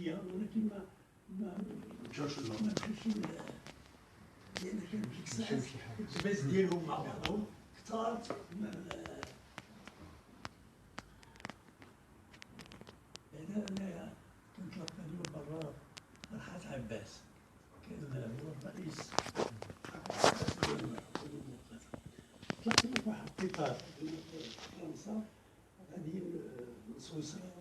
فيا، ولكن ما مشاوش لان كان ديك الساعات التباس ديالهم مع بعضهم كثار. انا كنتلقى برا فرحات عباس، كان هو الرئيس تلقينا في واحد القطار في فرنسا غاديين لسويسرا.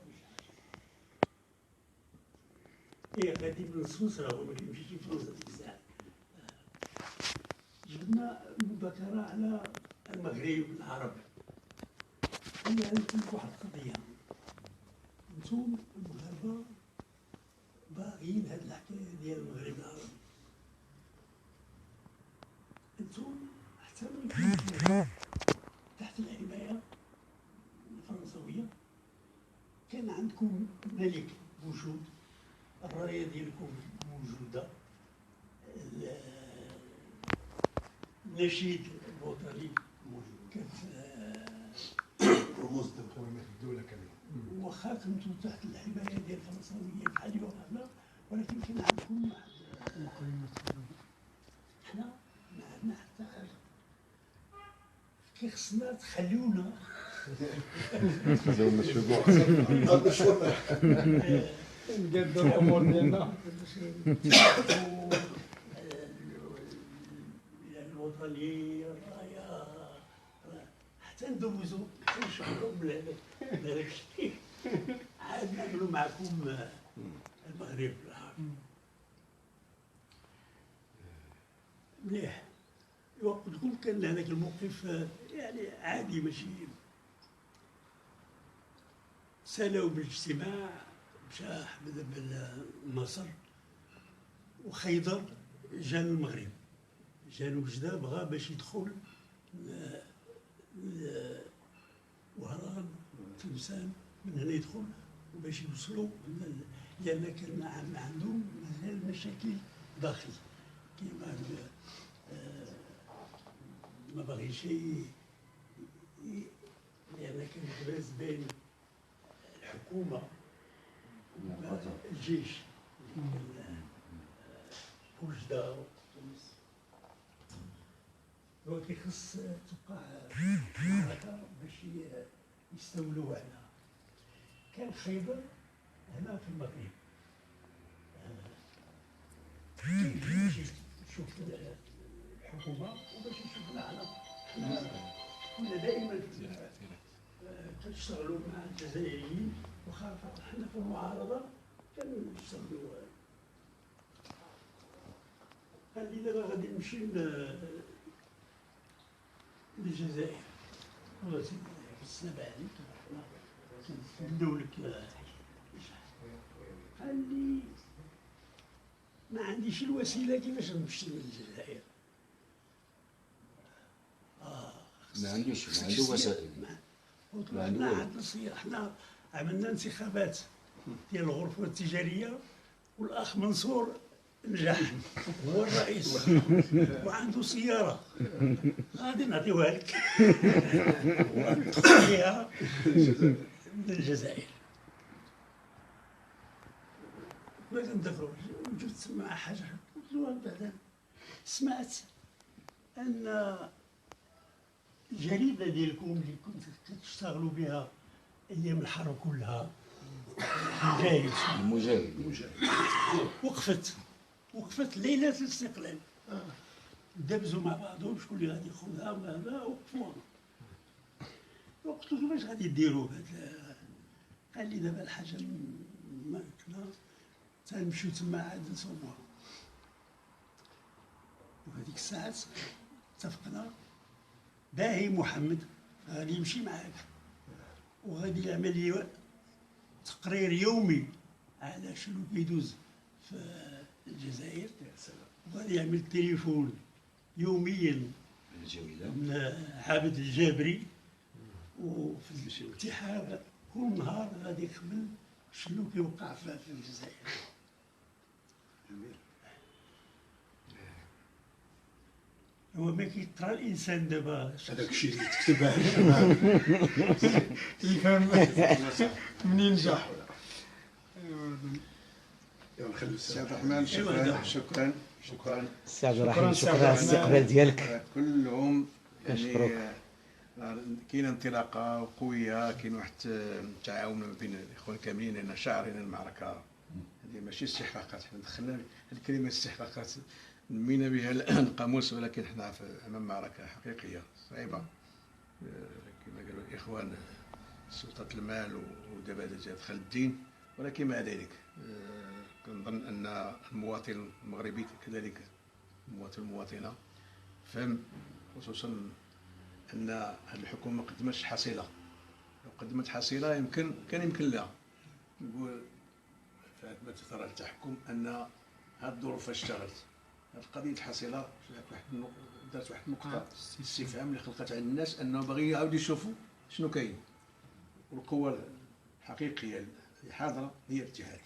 غادي من سويسرا وما كيمشيش لفرنسا ديك الساعة. جبنا مذاكرة على المغرب العرب. هي عندكم واحد القضية، انتم المغاربة باغيين هاد الحكاية ديال المغرب العربي. انتم حتى ملي تحت الحماية الفرنسوية كان عندكم ملك موجود، الراية ديالكم موجودة، النشيد الوطني موجود، رموز مقومات الدولة كاملة. واخا كنتو تحت الحماية ديال الفرنساويين بحال اليوم حنا، ولكن كان عندكم واحد المقومات الدولة. حنا ما عندنا حتى حاجة، خصنا تخليونا نقادو الامور ديالنا الوطني، الرايه، حتى ندوزو حتى نشعروا بهذاك الشيء. عاد نعملوا معكم المغرب العربي مليح. قلت لكم كان هذاك الموقف يعني عادي، ماشي سالوا بالاجتماع. مشى احمد بن مصر وخيضر جا المغرب، جا وجده بغى باش يدخل وهران تلمسان، من هنا يدخل وباش يوصلوا، لان كان عندهم مازال مشاكل داخل كيما ما باغيش لان كان التباس بين الحكومه والجيش وجده وتونس. دونك خص توقع معركه باش يستولوا عليها. كان خيبر هنا في المغرب، باش يشوف الحكومه وباش يشوفنا على كنا دائما كنشتغلوا مع الجزائريين، وخا حنا في المعارضه كنشتغلوا. قال لي دابا غادي نمشي للجزائر. والله سيدي السنه عليك كنبداو لك. قال لي ما عنديش الوسيله كيفاش نمشي للجزائر. ما عندوش وسائل. قلت له حنا عندنا صيغه، حنا عملنا انتخابات ديال الغرفه التجاريه والاخ منصور نجح هو الرئيس وعنده سياره، غادي نعطيوها لك وندخل بها من الجزائر. ما كندخلوش. وجبت مع حاجه، قلت له بعدا سمعت ان الجريده ديالكم اللي كنت كتشتغلوا بها ايام الحرب كلها، المجاهد وقفت ليله الاستقلال. دبزوا مع بعضهم شكون اللي غادي ياخذها وهذا، وقفوها. قلت له كيفاش غادي ديروا هذا؟ قال لي دابا الحاجه ما كنا تنمشيو تما عاد نصوبوها. وهذيك الساعات اتفقنا باهي محمد غادي يمشي معاك وغادي يعمل لي تقرير يومي على شنو كيدوز في الجزائر، وغادي يعمل تليفون يوميا من عابد الجابري، وفي الاتحاد كل نهار غادي يخبر شنو كيوقع في الجزائر. هو ما كيقرا الانسان دابا هذاك الشيء اللي تكتب يفهم منين جا. سي عبد الرحمن شكرا سي عبد الرحيم شكرا على الاستقبال ديالك. كلهم كنشكروك. كاين انطلاقه قويه، كاين واحد التعاون ما بين الاخوان كاملين، لان شاعرين المعركه هذه ماشي استحقاقات. حنا دخلنا الكلمه استحقاقات نمينا بها القاموس، ولكن حنا امام معركه حقيقيه صعيبه كما قالوا الاخوان، سلطه المال ودابا جات دخل الدين. ولكن مع ذلك كنظن ان المواطن المغربي كذلك المواطنه فهم، خصوصا ان هذه الحكومه ما قدمتش حصيله. لو قدمت حصيله كان يمكن لها نقول فما تثار التحكم ان هذه الظروف اشتغلت. هذه قضيه الحصيله دارت واحد النقطه استفهام اللي خلقت عند الناس انه باغي يعاودوا يشوفوا شنو كاين. والقوه الحقيقيه اللي حاضره هي الاتحاد.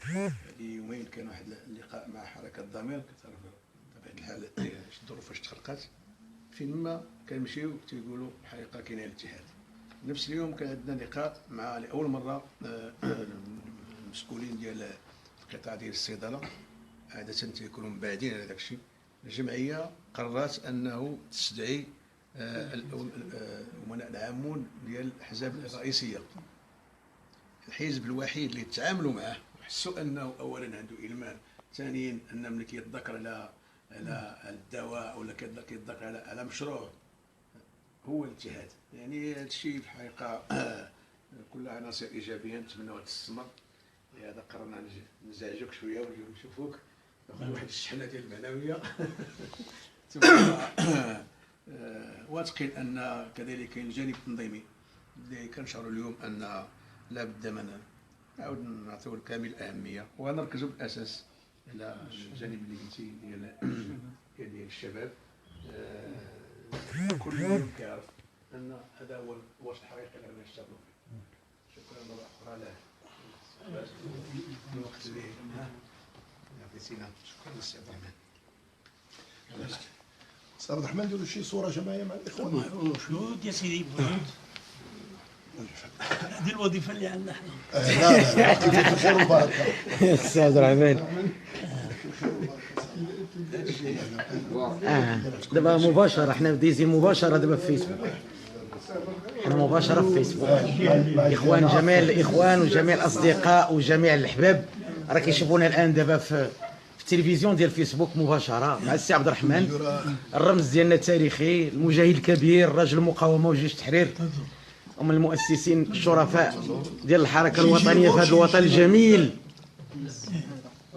هذه يومين كان واحد اللقاء مع حركه الضمير، كتعرف بطبيعه الحال الظروف اش تخلقات، فين ما كنمشيو تيقولوا الحقيقه كاين الاتحاد. نفس اليوم كان عندنا لقاء مع لاول مره المسؤولين ديال القطاع ديال الصيدله، عاده تيكونوا مبعدين على داك الشيء. الجمعيه قررت انه تستدعي الامناء العامون ديال الاحزاب الرئيسيه. الحزب الوحيد اللي تعاملوا معه وحسوا انه اولا عنده المام، ثانيا ان ملي كيتذكر على الدواء ولا كيتذكر على مشروع هو الاتحاد. يعني هذا الشيء في الحقيقه كلها عناصر ايجابيه نتمنوا تستمر. لهذا قررنا نزعجوك شويه ونجيو نشوفوك، ناخذ واحد الشحنه ديال المعنويه. واثقين ان كذلك كاين الجانب التنظيمي اللي كنشعروا اليوم ان لا بد من نعاود نعطيو كامل الاهميه ونركزوا بالاساس على الجانب اللي قلتي ديال الشباب. كل يوم كيعرف ان هذا هو الوسط الحقيقي اللي نشتغلوا فيه. شكرا مره اخرى له الوقت اللي عطيتينا. شكرا سي عبد الرحمن. سي عبد الرحمن نديروا شي صوره جماعيه مع الاخوان. شهود يا سيدي بغيت هذه الوظيفه اللي عندنا حنا. لا لا كيف الخير والبركه. سي عبد الرحمن دابا مباشره، حنا بديزين مباشره دابا في فيسبوك، حنا مباشره في فيسبوك. اخوان جميع الاخوان وجميع الاصدقاء وجميع الاحباب راه كيشوفونا الان دابا في التلفزيون ديال فيسبوك مباشره مع السي عبد الرحمن، الرمز ديالنا التاريخي، المجاهد الكبير، رجل المقاومه وجيش التحرير، ومن المؤسسين الشرفاء ديال الحركه الوطنيه في هذا الوطن الجميل.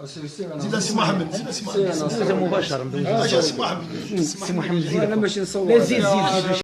زيد سي محمد، زيد سي محمد. مباشره سي محمد. سي محمد زيد. لا زيد